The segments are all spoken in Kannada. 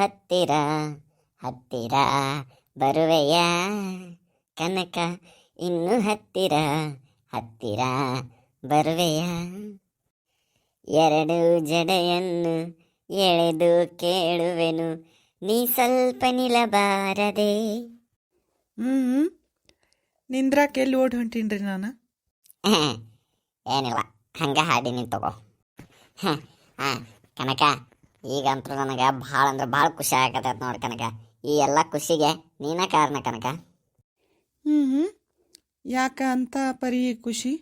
ಹತ್ತಿರ ಹತ್ತಿರ ಬರುವೆಯ ಕನಕ, ಇನ್ನು ಹತ್ತಿರ ಹತ್ತಿರ ಬರುವೆಯ. ಎರಡು ಜಡೆಯನ್ನು ಎಳೆದು ಕೇಳುವೆನು, ನೀ ಸ್ವಲ್ಪ ನಿಲ್ಲಬಾರದೆ. ಹ್ಞೂ ನಿಂದ್ರಾಕೆ ಎಲ್ಲಿ ಓಡಿ ಹೊಂಟೀನ್ರಿ ನಾನು? ಏನಿಲ್ಲ, ಹಂಗೆ ಹಾಡಿನಿ ತಗೋ. ಹಾಂ ಕನಕ, ಈಗಂತೂ ನನಗೆ ಭಾಳ ಅಂದ್ರೆ ಭಾಳ ಖುಷಿ ಆಗತ್ತೈತೆ ನೋಡಿ ಕನಕ. ಈ ಎಲ್ಲ ಖುಷಿಗೆ ನೀನೇ ಕಾರಣ ಕನಕ. ಹ್ಞೂ ಯಾಕ ಅಂತ ಪರಿ ಖುಷಿ?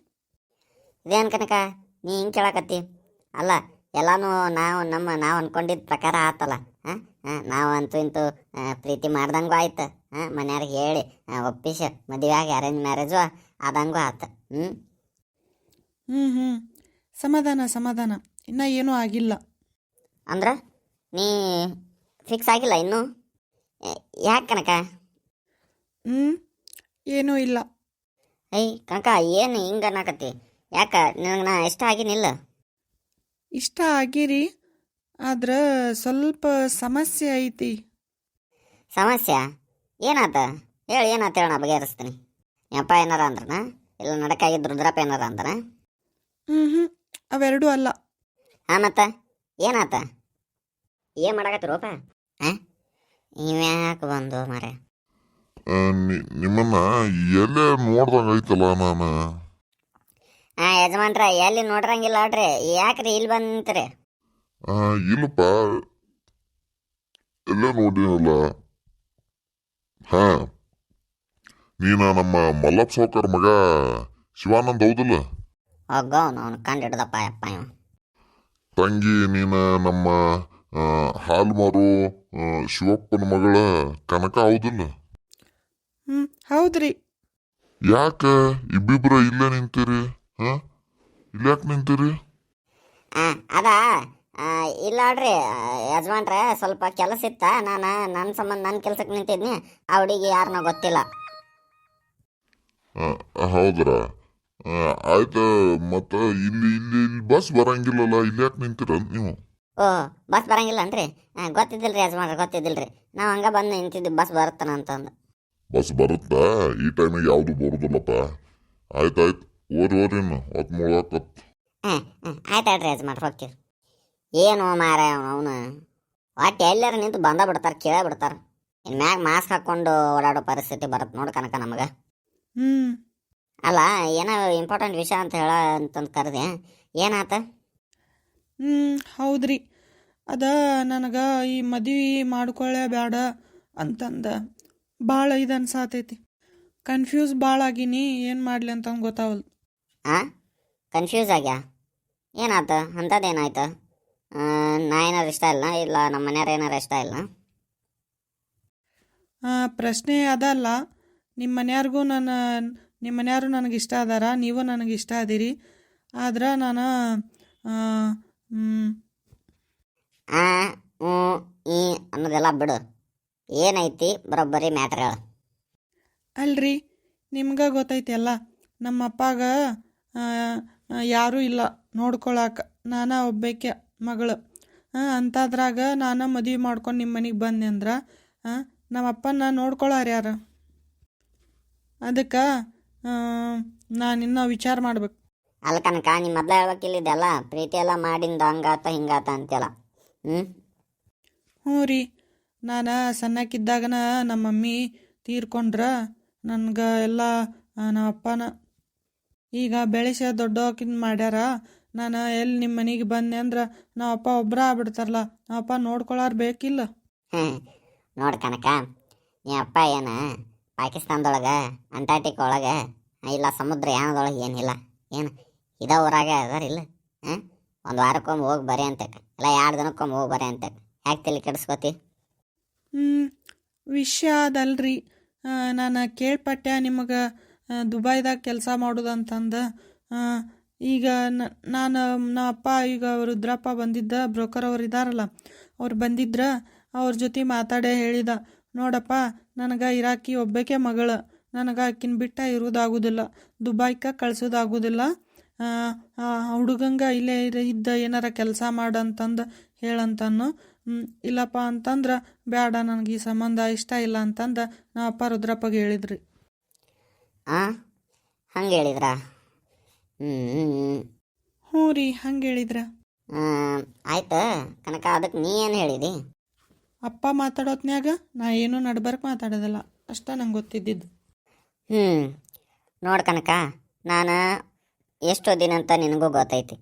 ಇದೇನು ಕನಕ ನೀ ಹಿಂಗೆ ಕೇಳಕತ್ತಿ? ಅಲ್ಲ, ಎಲ್ಲನೂ ನಾವು ಅಂದ್ಕೊಂಡಿದ್ದ ಪ್ರಕಾರ ಆತಲ್ಲ. ನಾವು ಅಂತೂ ಇಂತೂ ಪ್ರೀತಿ ಮಾಡ್ದಂಗೂ ಆಯ್ತು, ಮನೆಯವ್ರಿಗೆ ಹೇಳಿ ಒಪ್ಪಿಸಿ ಮದುವೆ ಆಗಿ ಅರೇಂಜ್ ಮ್ಯಾರೇಜು ಆದಂಗೂ ಆಯ್ತು. ಹ್ಞೂ ಸಮಾಧಾನ, ಇನ್ನೂ ಏನೂ ಆಗಿಲ್ಲ. ಅಂದ್ರೆ ನೀ ಫಿಕ್ಸ್ ಆಗಿಲ್ಲ ಇನ್ನೂ? ಯಾಕೆ ಕನಕ? ಏನೂ ಇಲ್ಲ. ಕನಕ, ಏನು ಹಿಂಗೆ ಅನ್ನಕತ್ತಿ? ಯಾಕೆ ನಿನಗೆ ನಾ ಇಷ್ಟ ಆಗಿನಿಲ್ಲ? ಇಷ್ಟ ಆಗಿರಿ, ಆದ್ರೆ ಸ್ವಲ್ಪ ಸಮಸ್ಯೆ ಐತಿ. ಸಮಸ್ಯೆ ಏನಾತ ಹೇಳಿ? ಏನಾತ ಹೇಳಿ, ನಾ ಬಗೆಹರಿಸ್ತೀನಿ. ಯಪ್ಪ ಏನಾರ ಅಂದ್ರನ? ಇಲ್ಲ ನಡಕಾಗಿದ್ದು ರುದ್ರಪ್ಪ ಏನಾರ ಅಂದನ? ಅವೆರಡೂ ಅಲ್ಲ. ಮತ್ತೆ ಏನಾತ? ಏನು ಮಾಡಕತ್ತಿರೋಪ? ಇವ್ಯಾಕೆ ಬಂದು ಮಾರೆ? ನಿಮ್ಮನ್ನ ಎಲ್ಲೇ ನೋಡ್ದಂಗೆ ಐತಲ್ಲ ನಾನು. ಯಜಮಾನ್ರ ಎಲ್ಲಿ ನೋಡ್ರಂಗಿಲ್ಲ ನೋಡ್ರಿ, ಯಾಕ್ರಿ ಇಲ್ಲಿ ಬಂದು ನಿಂತ್ರಿ? ಇಲ್ಲಪ್ಪ, ಎಲ್ಲೇ ನೋಡಿನಲ್ಲ. ನೀನ ನಮ್ಮ ಮಲ್ಲಪ್ಪ ಸಾವ್ಕಾರ್ ಮಗ ಶಿವಾನಂದ್ ಹೌದಿಲ್ಲ? ಹೋಗವನು ಅವನು ಕಂಡು ಹಿಡ್ದಪ್ಪ ಯಪ್ಪ ಇವ. ತಂಗಿ ನೀನ ನಮ್ಮ ಹಾಲು ಮಾರು ಶಿವಪ್ಪನ ಮಗಳ ಕನಕ ಹೌದಿಲ್ಲ? ಹೌದ್ರಿ. ಯಾಕೆ ಇಬ್ಬಿಬ್ರ ಇಲ್ಲೇ ನಿಂತೀರಿ? ಇಲ್ಯಾಕೆ ನಿಂತೀರಿ? ಅದ ಇಲ್ಲ ನೋಡ್ರಿ ಯಜಮಾನ್ರ, ಸ್ವಲ್ಪ ಕೆಲಸ ಇತ್ತ. ನಾನು ನನ್ನ ಸಂಬಂಧ ನನ್ನ ಕೆಲ್ಸಕ್ಕೆ ನಿಂತಿದ್ನಿ. ಆ ಹುಡುಗಿ ಯಾರನ್ನ ಗೊತ್ತಿಲ್ಲ. ಹೌದ್ರಾ? ಆಯ್ತು. ಮತ್ತೆ ಇಲ್ಲಿ ಇಲ್ಲಿ ಬಸ್ ಬರಂಗಿಲ್ಲಲ್ಲ, ಇಲ್ಲಿ ಯಾಕೆ ನಿಂತೀರ ನೀವು? ಬಸ್ ಬರಂಗಿಲ್ಲ ಅನ್ರಿ? ಗೊತ್ತಿದ್ದಿಲ್ರಿ ಯಜಮಾನ್ರ, ಗೊತ್ತಿದ್ದಿಲ್ರಿ. ನಾವು ಹಂಗ ಬಂದು ನಿಂತಿದ್ವಿ ಬಸ್ ಬರುತ್ತಾನ ಅಂತಂದು. ಬಸ್ ಬರುತ್ತಾ? ಈ ಟೈಮಿಗೆ ಯಾವುದು ಬರುದಿಲ್ಲಪ್ಪ. ಆಯ್ತಾಯ್ತು, ಓರಿ ಇನ್ನು ಹೊತ್ತು ಮುಳಕತ್. ಆಯ್ತಾಡ್ರಿ ಯಜಮಾನ್ರ, ಹೋಗ್ತೀವಿ. ಏನು ಮಾರ ಅವನು ಒಟ್ಟು ಎಲ್ಲಾರು ನಿಂತು ಬಂದ ಬಿಡ್ತಾರೆ, ಕೇಳ ಬಿಡ್ತಾರೆ. ಇನ್ನು ಮ್ಯಾಗ ಮಾಸ್ಕ್ ಹಾಕ್ಕೊಂಡು ಓಡಾಡೋ ಪರಿಸ್ಥಿತಿ ಬರುತ್ತೆ ನೋಡಿ ಕನಕ ನಮಗೆ. ಅಲ್ಲ, ಏನೋ ಇಂಪಾರ್ಟೆಂಟ್ ವಿಷಯ ಅಂತ ಹೇಳ ಅಂತಂದು ಕರೆದೆ. ಏನಾತ? ಹೌದ್ರಿ, ಅದ ನನಗೆ ಈ ಮದುವೆ ಮಾಡ್ಕೊಳ್ಳೇ ಬೇಡ ಅಂತಂದ ಭಾಳ ಇದು ಅನ್ಸಾತೈತಿ. ಕನ್ಫ್ಯೂಸ್ ಭಾಳ ಆಗೀನಿ, ಏನು ಮಾಡಲಿ ಅಂತ ಗೊತ್ತಾವಲ್ದು. ಕನ್ಫ್ಯೂಸ್ ಆಗ್ಯಾ? ಏನಾತ? ಅಂಥದ್ದೇನಾಯ್ತು? ನಾ ಏನಾರು ಇಷ್ಟ ಇಲ್ಲ ನಮ್ಮ ಮನೆಯವ್ರು ಏನಾರು ಇಷ್ಟ ಇಲ್ಲ? ಪ್ರಶ್ನೆ ಅದಲ್ಲ. ನಿಮ್ಮ ಮನೆಯವರು ನನಗೆ ಇಷ್ಟ ಅದಾರ, ನೀವು ನನಗೆ ಇಷ್ಟ ಅದೀರಿ. ಆದ್ರೆ ನಾನು ಈ ಅನ್ನೋದೆಲ್ಲ ಬಿಡು. ಏನೈತಿ ಬರೋಬ್ಬರಿ ಮ್ಯಾಟ್ರ್ ಹೇಳು. ಅಲ್ರಿ, ನಿಮ್ಗೆ ಗೊತ್ತೈತಿ ಅಲ್ಲ, ನಮ್ಮ ಅಪ್ಪಾಗ ಯಾರೂ ಇಲ್ಲ ನೋಡ್ಕೊಳಕ್ಕೆ. ನಾನು ಒಬ್ಬಾಕೆ ಮಗಳು. ಅಂಥದ್ರಾಗ ನಾನು ಮದುವೆ ಮಾಡ್ಕೊಂಡು ನಿಮ್ಮ ಮನೆಗೆ ಬಂದೆ ಅಂದ್ರೆ ನಮ್ಮ ಅಪ್ಪನ ನೋಡ್ಕೊಳ್ಳಾರ ಯಾರು? ಅದಕ್ಕೆ ನಾನು ಇನ್ನೂ ವಿಚಾರ ಮಾಡ್ಬೇಕು. ಅಲ್ಲ ಕನಕ, ನಿಮ್ಮ ಮೊದಲು ಹೇಳ್ಬೇಕಿಲ್ಲಿದ್ದೆಲ್ಲ ಪ್ರೀತಿ ಎಲ್ಲ ಮಾಡಿಂದ ಹಂಗಾತ ಹಿಂಗಾತ ಅಂತೆಲ್ಲ. ಹ್ಞೂ ರೀ, ನಾನು ಸಣ್ಣಕ್ಕಿದ್ದಾಗನ ನಮ್ಮ ಮಮ್ಮಿ ತೀರ್ಕೊಂಡ್ರೆ ನನಗೆ ಎಲ್ಲ ನಮ್ಮ ಅಪ್ಪನ ಈಗ ಬೆಳೆಸ ದೊಡ್ಡಕಿಂದ ಮಾಡ್ಯಾರ. ನಾನು ಎಲ್ಲಿ ನಿಮ್ಮ ಮನೆಗೆ ಬಂದೆ ಅಂದ್ರೆ ನಮ್ಮ ಅಪ್ಪ ಒಬ್ಬರ ಆಗ್ಬಿಡ್ತಾರಲ್ಲ, ನಮ್ಮ ಅಪ್ಪ ನೋಡ್ಕೊಳ್ಳಾರ ಬೇಕಿಲ್ಲ? ನೋಡಿ ಕನಕ, ನೀ ಅಪ್ಪ ಏನು ಪಾಕಿಸ್ತಾನದೊಳಗೆ, ಅಂಟಾರ್ಟಿಕ್ ಒಳಗೆ, ಇಲ್ಲ ಸಮುದ್ರಯಾನದೊಳಗೆ ಏನಿಲ್ಲ. ಏನು ಇದ ಊರಾಗ ಅದಾರಿಲ್ಲ? ಒಂದು ವಾರಕ್ಕೊಮ್ಮೆ ಹೋಗಿ ಬರೀ ಅಂತಕ್ಕೆ, ಇಲ್ಲ 2 ದಿನಕ್ಕೊಮ್ಮೆ ಹೋಗಿ ಬರೀ ಅಂತಕ್ಕೆ. ಯಾಕೆ ತಲೆ ಕೆಡಿಸ್ಕೋತಿ? ವಿಷಯ ಅದಲ್ರಿ, ನಾನು ಕೇಳ್ಪಟ್ಟೆ ನಿಮಗೆ ದುಬೈದಾಗ ಕೆಲಸ ಮಾಡೋದಂತಂದು. ಈಗ ನಮ್ಮ ಅಪ್ಪ ಈಗ ರುದ್ರಪ್ಪ ಬಂದಿದ್ದ, ಬ್ರೋಕರ್ ಅವ್ರು ಇದ್ದಾರಲ್ಲ, ಅವ್ರು ಬಂದಿದ್ರೆ ಅವ್ರ ಜೊತೆ ಮಾತಾಡೇ ಹೇಳಿದ, ನೋಡಪ್ಪ ನನಗೆ ಇರಾಕಿ ಒಬ್ಬಾಕೆ ಮಗಳು, ನನಗೆ ಆಕಿನ ಬಿಟ್ಟ ಇರೋದಾಗೋದಿಲ್ಲ, ದುಬೈಗೆ ಕಳ್ಸೋದಾಗೋದಿಲ್ಲ. ಹುಡುಗಂಗೆ ಇಲ್ಲೇ ಇದ್ದ ಏನಾರ ಕೆಲಸ ಮಾಡಂತಂದು ಹೇಳಂತನ್ನು. ಇಲ್ಲಪ್ಪ ಅಂತಂದ್ರೆ ಬೇಡ, ನನಗೆ ಈ ಸಂಬಂಧ ಇಷ್ಟ ಇಲ್ಲ ಅಂತಂದು ನಮ್ಮ ಅಪ್ಪ ರುದ್ರಪ್ಪಗೆ ಹೇಳಿದ್ರಿ. ಹಂಗೆ ಹೇಳಿದ್ರಾ? ಹ್ಞೂ ರೀ, ಹಂಗೆ ಹೇಳಿದ್ರ. ಆಯ್ತು ಕನಕ, ಅದಕ್ಕೆ ನೀ ಏನು ಹೇಳಿದಿ? ಅಪ್ಪ ಮಾತಾಡೋತ್ನ್ಯಾಗ ನಾ ಏನೂ ನಡ್ಬರ್ಕ್ ಮಾತಾಡೋದಿಲ್ಲ, ಅಷ್ಟ ನಂಗೆ ಗೊತ್ತಿದ್ದಿದ್ದು. ನೋಡು ಕನಕ, ನಾನು ಎಷ್ಟು ಓದಿನಂತ ನಿನಗೂ ಗೊತ್ತೈತಿ.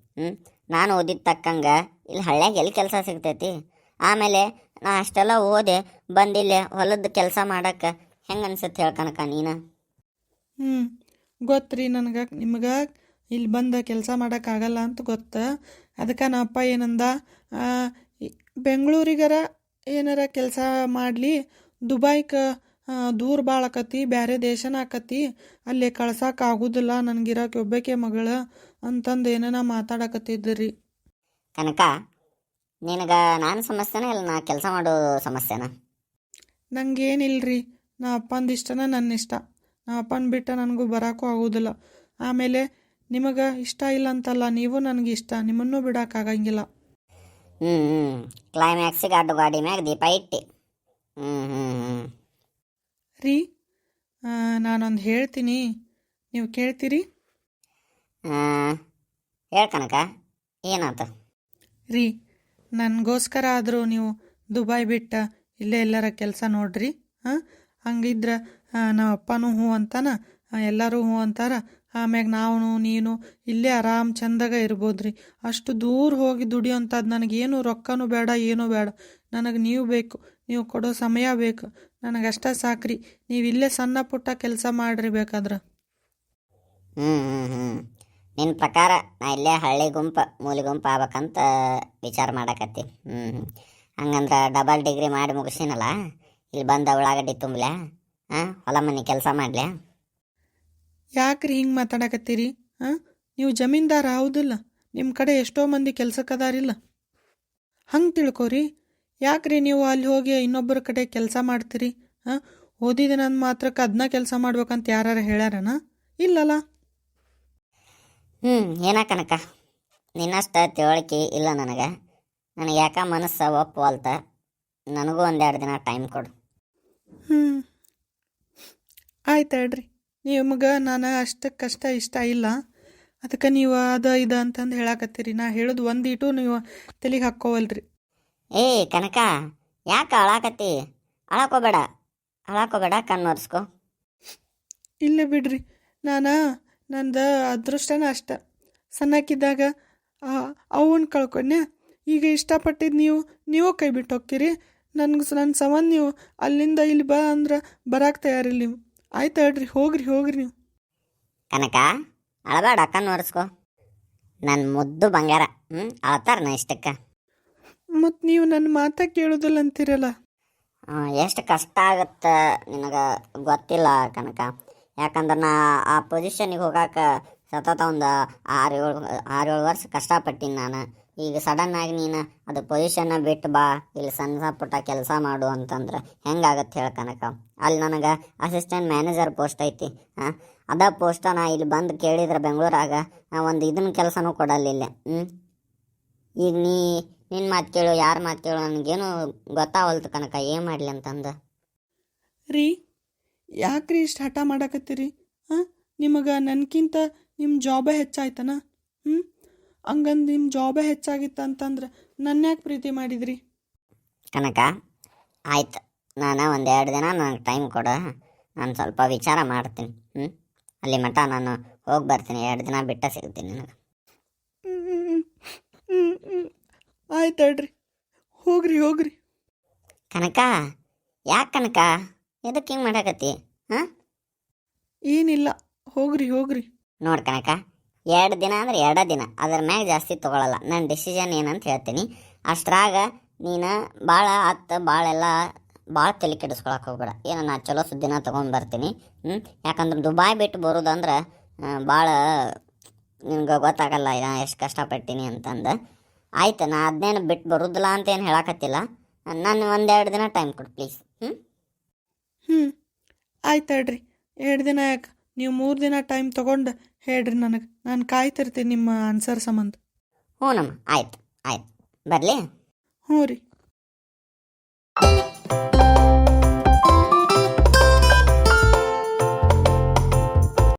ನಾನು ಓದಿದ ತಕ್ಕಂಗೆ ಇಲ್ಲಿ ಹಳ್ಳ್ಯಾಗ ಎಲ್ಲಿ ಕೆಲಸ ಸಿಗ್ತೈತಿ? ಆಮೇಲೆ ನಾ ಅಷ್ಟೆಲ್ಲ ಓದೆ ಬಂದಿಲ್ಲೇ ಹೊಲದ ಕೆಲಸ ಮಾಡಕ್ಕೆ ಹೆಂಗೆ ಅನ್ಸುತ್ತೆ ಹೇಳಿ ಕನಕ ನೀನು? ಗೊತ್ತ್ರಿ ನನಗೆ, ನಿಮ್ಗೆ ಇಲ್ಲಿ ಬಂದು ಕೆಲಸ ಮಾಡೋಕ್ಕಾಗಲ್ಲ ಅಂತ ಗೊತ್ತು. ಅದಕ್ಕೆ ನಮ್ಮ ಅಪ್ಪ ಏನಂದ, ಬೆಂಗಳೂರಿಗರ ಏನಾರ ಕೆಲಸ ಮಾಡಲಿ, ದುಬೈಗೆ ದೂರ ಭಾಳ ಆಕತಿ, ಬೇರೆ ದೇಶನ ಆಕತಿ, ಅಲ್ಲಿ ಕಳ್ಸಕ್ಕೆ ಆಗೋದಿಲ್ಲ, ನನಗಿರೋಕೆ ಒಬ್ಬಾಕೆ ಮಗಳು ಅಂತಂದು ಏನೇನ ಮಾತಾಡಕತ್ತಿದ್ರಿ. ಕನಕ, ನಿನಗೆ ನಾನು ಸಮಸ್ಯೆನ ಇಲ್ಲ ನಾ ಕೆಲಸ ಮಾಡೋ ಸಮಸ್ಯೆನ? ನಂಗೇನಿಲ್ರಿ, ನಾ ಅಪ್ಪಂದು ಇಷ್ಟನ ನನ್ನ ಇಷ್ಟ. ನಾ ಅಪ್ಪನ ಬಿಟ್ಟು ನನಗೂ ಬರೋಕ್ಕೂ ಆಗೋದಿಲ್ಲ. ಆಮೇಲೆ ನಿಮಗೆ ಇಷ್ಟ ಇಲ್ಲ ಅಂತಲ್ಲ, ನೀವು ನನಗೆ ಇಷ್ಟ, ನಿಮ್ಮನ್ನೂ ಬಿಡೋಕ್ಕಾಗಂಗಿಲ್ಲ. ಕ್ಲೈಮ್ಯಾಕ್ಸಿಗೆ ಅಡ್ಡು ಗಾಡಿ ಮ್ಯಾಗ ದೀಪ ಇಟ್ಟಿ. ರೀ, ನಾನೊಂದು ಹೇಳ್ತೀನಿ, ನೀವು ಕೇಳ್ತೀರಿ? ಹೇಳಿ ಕನಕ, ಏನಾಯ್ತು? ರೀ, ನನಗೋಸ್ಕರ ಆದರೂ ನೀವು ದುಬೈ ಬಿಟ್ಟು ಇಲ್ಲೇ ಎಲ್ಲರ ಕೆಲಸ ನೋಡ್ರಿ. ಹಂಗಿದ್ರೆ ನಮ್ಮ ಅಪ್ಪನೂ ಹ್ಞೂ ಅಂತಾನ, ಎಲ್ಲರೂ ಹ್ಞೂ ಅಂತಾರ. ಆಮ್ಯಾಗ ನಾವು ನೀನು ಇಲ್ಲೇ ಆರಾಮ್ ಚಂದಾಗ ಇರ್ಬೋದ್ರಿ. ಅಷ್ಟು ದೂರ ಹೋಗಿ ದುಡಿಯೋಂಥದ್ದು ನನಗೇನು ರೊಕ್ಕನೂ ಬೇಡ, ಏನೂ ಬೇಡ. ನನಗೆ ನೀವು ಬೇಕು, ನೀವು ಕೊಡೋ ಸಮಯ ಬೇಕು, ನನಗಷ್ಟ ಸಾಕ್ರಿ. ನೀವು ಇಲ್ಲೇ ಸಣ್ಣ ಪುಟ್ಟ ಕೆಲಸ ಮಾಡ್ರಿ ಬೇಕಾದ್ರೆ. ನಿನ್ನ ಪ್ರಕಾರ ನಾ ಇಲ್ಲೇ ಹಳ್ಳಿ ಗುಂಪು ಮೂಲಿ ಗುಂಪು ಆಗ್ಬೇಕಂತ ವಿಚಾರ ಮಾಡಕತ್ತಿ. ಹಂಗಂದ್ರೆ ಡಬಲ್ ಡಿಗ್ರಿ ಮಾಡಿ ಮುಗಿಸಿನಲ್ಲ, ಇಲ್ಲಿ ಬಂದು ಉಳ್ಳಾಗಡ್ಡಿ ತುಂಬಲೆ, ಹೊಲ ಮನೆ ಕೆಲಸ ಮಾಡಲೆ? ಯಾಕ್ರಿ ಹಿಂಗೆ ಮಾತಾಡಕತ್ತೀರಿ? ನೀವು ಜಮೀನ್ದಾರ ಹೌದಿಲ್ಲ? ನಿಮ್ಮ ಕಡೆ ಎಷ್ಟೋ ಮಂದಿ ಕೆಲ್ಸಕ್ಕದಾರಿಲ್ಲ? ಹಂಗೆ ತಿಳ್ಕೊರಿ. ಯಾಕ್ರಿ ನೀವು ಅಲ್ಲಿ ಹೋಗಿ ಇನ್ನೊಬ್ಬರ ಕಡೆ ಕೆಲಸ ಮಾಡ್ತೀರಿ? ಓದಿದ ನನ್ನ ಮಾತ್ರಕ್ಕೆ ಅದನ್ನ ಕೆಲಸ ಮಾಡ್ಬೇಕಂತ ಯಾರು ಹೇಳ್ಯಾರನ? ಇಲ್ಲಲ್ಲ. ಏನ ಕನಕ, ನಿನ್ನಷ್ಟ ತಿಳುವಳಿಕೆ ಇಲ್ಲ ನನಗೆ. ನನಗೆ ಯಾಕ ಮನಸ್ಸು ಒಪ್ಪುವಲ್ತ. ನನಗೂ 1-2 ದಿನ ಟೈಮ್ ಕೊಡು. ಆಯ್ತು ಹೇಳ್ರಿ. ನಿಮಗೆ ನಾನು ಅಷ್ಟಕ್ಕಷ್ಟ ಇಷ್ಟ ಇಲ್ಲ, ಅದಕ್ಕೆ ನೀವು ಅದು ಇದು ಅಂತಂದು ಹೇಳಕತ್ತೀರಿ. ನಾ ಹೇಳೋದು ಒಂದಿಟ್ಟು ನೀವು ತಲೆಗೆ ಹಾಕ್ಕೋವಲ್ರಿ. ಕನಕ, ಯಾಕೆ ಅಳಾಕತ್ತಿ? ಅಳಾಕೋಬೇಡ, ಕಣ್ಣೊರ್ಸ್ಕೊ. ಇಲ್ಲ ಬಿಡ್ರಿ, ನಂದು ಅದೃಷ್ಟನ ಅಷ್ಟ. ಸಣ್ಣಕ್ಕಿದ್ದಾಗ ಅವನ್ನ ಕಳ್ಕೊಂಡೆ. ಈಗ ಇಷ್ಟಪಟ್ಟಿದ್ದು ನೀವು ಕೈ ಬಿಟ್ಟು ಹೋಗ್ತೀರಿ. ನನ್ನ ಸಂಬಂಧ ನೀವು ಅಲ್ಲಿಂದ ಇಲ್ಲಿ ಬಾ ಅಂದ್ರೆ ಬರಾಕ್ ತಯಾರಿಲ್ಲ ನೀವು. ಆಯ್ತು ಹೇಳ್ರಿ, ಹೋಗ್ರಿ ನೀವು. ಕನಕ, ಅಳಬೇಡ, ಕಣ್ಣೊರ್ಸ್ಕೊ. ನನ್ನ ಮುದ್ದು ಬಂಗಾರ. ಅಳತಾರ ನಾ ಇಷ್ಟಕ್ಕೆ. ಮತ್ತು ನೀವು ನನ್ನ ಮಾತ ಕೇಳೋದಿಲ್ಲ ಅಂತೀರಲ್ಲ. ಎಷ್ಟು ಕಷ್ಟ ಆಗತ್ತೆ ನಿನಗೆ ಗೊತ್ತಿಲ್ಲ ಕನಕ. ಯಾಕಂದ್ರೆ ನಾ ಆ ಪೊಸಿಷನಿಗೆ ಹೋಗಾಕ ಸತತ ಒಂದು 6-7 ವರ್ಷ ಕಷ್ಟಪಟ್ಟಿನಿ ನಾನು. ಈಗ ಸಡನ್ನಾಗಿ ನೀನು ಅದು ಪೊಸಿಷನ್ನ ಬಿಟ್ಟು ಬಾ, ಇಲ್ಲಿ ಸಣ್ಣ ಪುಟ್ಟ ಕೆಲಸ ಮಾಡು ಅಂತಂದ್ರೆ ಹೆಂಗಾಗತ್ತೆ ಹೇಳಿ ಕನಕ? ಅಲ್ಲಿ ನನಗೆ ಅಸಿಸ್ಟೆಂಟ್ ಮ್ಯಾನೇಜರ್ ಪೋಸ್ಟ್ ಐತಿ. ಅದ ಪೋಸ್ಟ ನಾ ಇಲ್ಲಿ ಬಂದು ಕೇಳಿದ್ರೆ ಬೆಂಗಳೂರಾಗ ಒಂದು ಇದನ್ನ ಕೆಲಸನೂ ಕೊಡಲಿಲ್ಲ. ಈಗ ನಿನ್ನ ಮಾತು ಕೇಳು, ಯಾರ ಮಾತು ಕೇಳು, ನನಗೇನು ಗೊತ್ತಾವಲ್ತು ಕನಕ, ಏನು ಮಾಡಲಿ ಅಂತಂದು. ರೀ, ಯಾಕ್ರಿ ಇಷ್ಟು ಹಠ ಮಾಡಕತ್ತೀರಿ? ನಿಮಗೆ ನನಗಿಂತ ನಿಮ್ಮ ಜಾಬೇ ಹೆಚ್ಚಾಯ್ತನ? ಹಂಗಂದು ನಿಮ್ಮ ಜಾಬೇ ಹೆಚ್ಚಾಗಿತ್ತು ಅಂತಂದ್ರೆ ನನ್ನ ಯಾಕೆ ಪ್ರೀತಿ ಮಾಡಿದ್ರಿ? ಕನಕ, ಆಯ್ತು, ನಾನು 1-2 ದಿನ ನನಗೆ ಟೈಮ್ ಕೊಡು. ನಾನು ಸ್ವಲ್ಪ ವಿಚಾರ ಮಾಡ್ತೀನಿ. ಅಲ್ಲಿ ಮಟ್ಟ ನಾನು ಹೋಗಿ ಬರ್ತೀನಿ. 2 ದಿನ ಬಿಟ್ಟು ಸಿಗ್ತೀನಿ ನನಗೆ. ಆಯ್ತು ಹೇಳ್ರಿ, ಹೋಗ್ರಿ. ಕನಕ, ಯಾಕೆ ಕನಕ, ಎದಕ್ಕೆ ಹಿಂಗೆ ಮಾಡಾಕತ್ತಿ? ಏನಿಲ್ಲ, ಹೋಗ್ರಿ. ನೋಡಿ ಕನಕ, 2 ದಿನ ಅಂದ್ರೆ 2 ದಿನ, ಅದ್ರ ಮ್ಯಾಗ ಜಾಸ್ತಿ ತೊಗೊಳಲ್ಲ. ನನ್ನ ಡಿಸಿಷನ್ ಏನಂತ ಹೇಳ್ತೀನಿ. ಅಷ್ಟ್ರಾಗ ನೀನು ಭಾಳ ತಲೆ ಕೆಡಿಸ್ಕೊಳಕ್ಕೆ ಹೋಗ್ಬೇಡ. ಏನೋ ನಾ ಚಲೋ ಸುದ್ದಿನ ತೊಗೊಂಡು ಬರ್ತೀನಿ. ಯಾಕಂದ್ರೆ ದುಬಾಯ್ ಬಿಟ್ಟು ಬರೋದಂದ್ರೆ ಭಾಳ ನಿನ್ಗೆ ಗೊತ್ತಾಗಲ್ಲ ಎಷ್ಟು ಕಷ್ಟಪಟ್ಟಿನಿ ಅಂತಂದು. ಆಯ್ತು, ನಾ ಅದನ್ನೇನು ಬಿಟ್ಟು ಬರೋದಿಲ್ಲ ಅಂತ ಏನು ಹೇಳಕತ್ತಿಲ್ಲ. ನಾನು 1-2 ದಿನ ಟೈಮ್ ಕೊಡು ಪ್ಲೀಸ್. ಆಯ್ತು ಹೇಳ್ರಿ. 2 ದಿನ ಯಾಕೆ, ನೀವು 3 ದಿನ ಟೈಮ್ ತೊಗೊಂಡು ಹೇಳ್ರಿ ನನಗೆ. ನಾನು ಕಾಯ್ತಿರ್ತೀನಿ ನಿಮ್ಮ ಆನ್ಸರ್ ಸಂಬಂಧ. ಹ್ಞೂನಮ್ಮ, ಆಯ್ತು, ಬರಲಿ. ಹ್ಞೂ ರೀ.